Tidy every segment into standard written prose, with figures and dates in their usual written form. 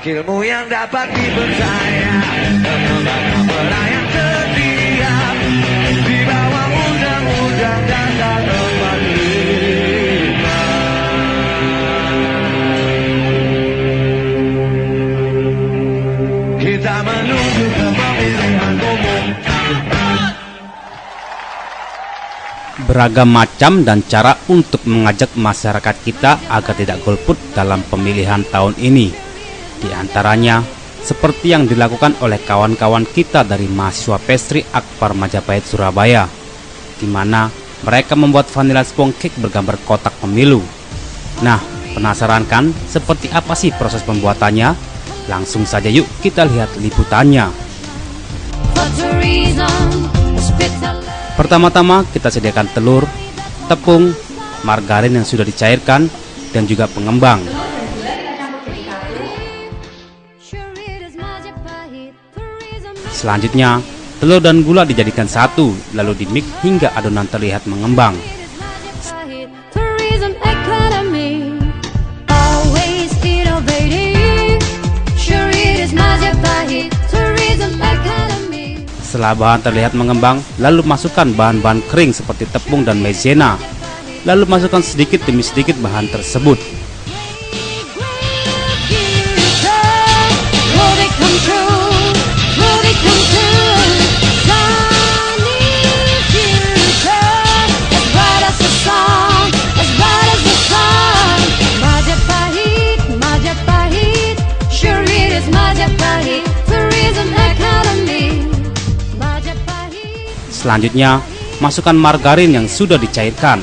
Ilmu yang dapat dipercaya, lembaga yang setia di bawah undang-undang dasar 45. Kita menuju ke pemilihan umum. Beragam macam dan cara untuk mengajak masyarakat kita agar tidak golput dalam pemilihan tahun ini. Di antaranya, seperti yang dilakukan oleh kawan-kawan kita dari mahasiswa Pestri Akbar Majapahit Surabaya, di mana mereka membuat vanilla sponge cake bergambar kotak pemilu. Nah, penasaran kan seperti apa sih proses pembuatannya? Langsung saja yuk kita lihat liputannya. Pertama-tama kita sediakan telur, tepung, margarin yang sudah dicairkan, dan juga pengembang. Selanjutnya, telur dan gula dijadikan satu, lalu dimix hingga adonan terlihat mengembang. Setelah bahan terlihat mengembang, lalu masukkan bahan-bahan kering seperti tepung dan maizena. Lalu masukkan sedikit demi sedikit bahan tersebut. Selanjutnya, masukkan margarin yang sudah dicairkan.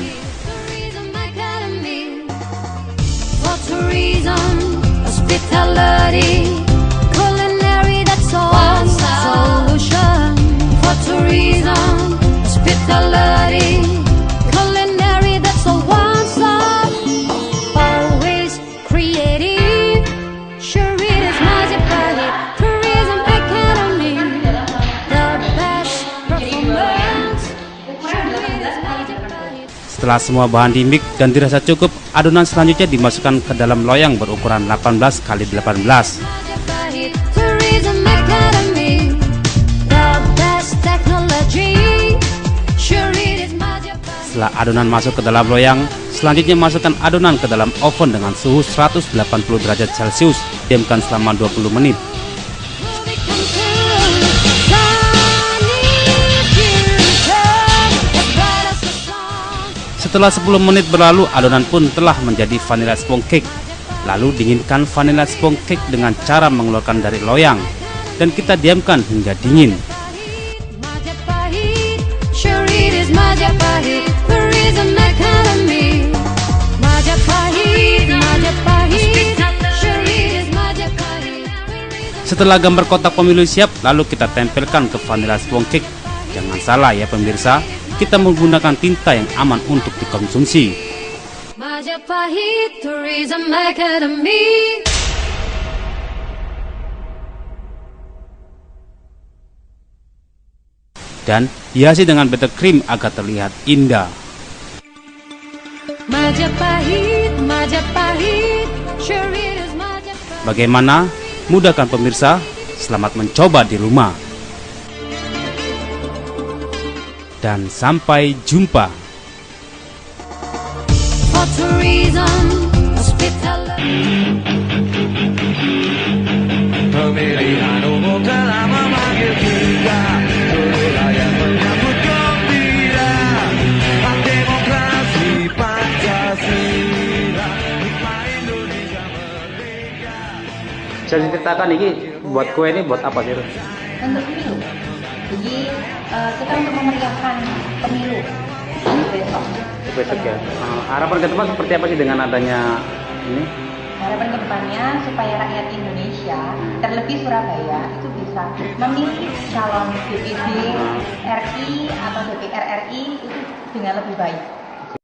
Setelah semua bahan dimix dan dirasa cukup, adonan selanjutnya dimasukkan ke dalam loyang berukuran 18 x 18. Setelah adonan masuk ke dalam loyang, selanjutnya masukkan adonan ke dalam oven dengan suhu 180 derajat Celcius, diamkan selama 20 menit. Setelah 10 menit berlalu, adonan pun telah menjadi vanilla sponge cake. Lalu dinginkan vanilla sponge cake dengan cara mengeluarkan dari loyang, dan kita diamkan hingga dingin. Setelah gambar kotak pemilu siap, lalu kita tempelkan ke vanilla sponge cake. Jangan salah ya pemirsa, kita menggunakan tinta yang aman untuk dikonsumsi. Majapahit Tourism Academy. Dan hiasi dengan buttercream agar terlihat indah. Majapahit, Majapahit, sure it is Majapahit. Bagaimana? Mudah kan pemirsa? Selamat mencoba di rumah. Dan sampai jumpa. Pemilihan umum telah memanggil kita, seluruh rakyat menyambut gembira. Hak demokrasi Pancasila, nikmat Indonesia merdeka. Bisa diceritakan ini buat kue ini buat apa sih? Untuk pemilu. Jadi kita untuk memeriahkan pemilu besok. Besok ya. Harapan ke depan seperti apa sih dengan adanya ini? Harapan kedepannya supaya rakyat Indonesia, terlebih Surabaya, itu bisa memilih calon DPD RI atau DPR RI itu dengan lebih baik.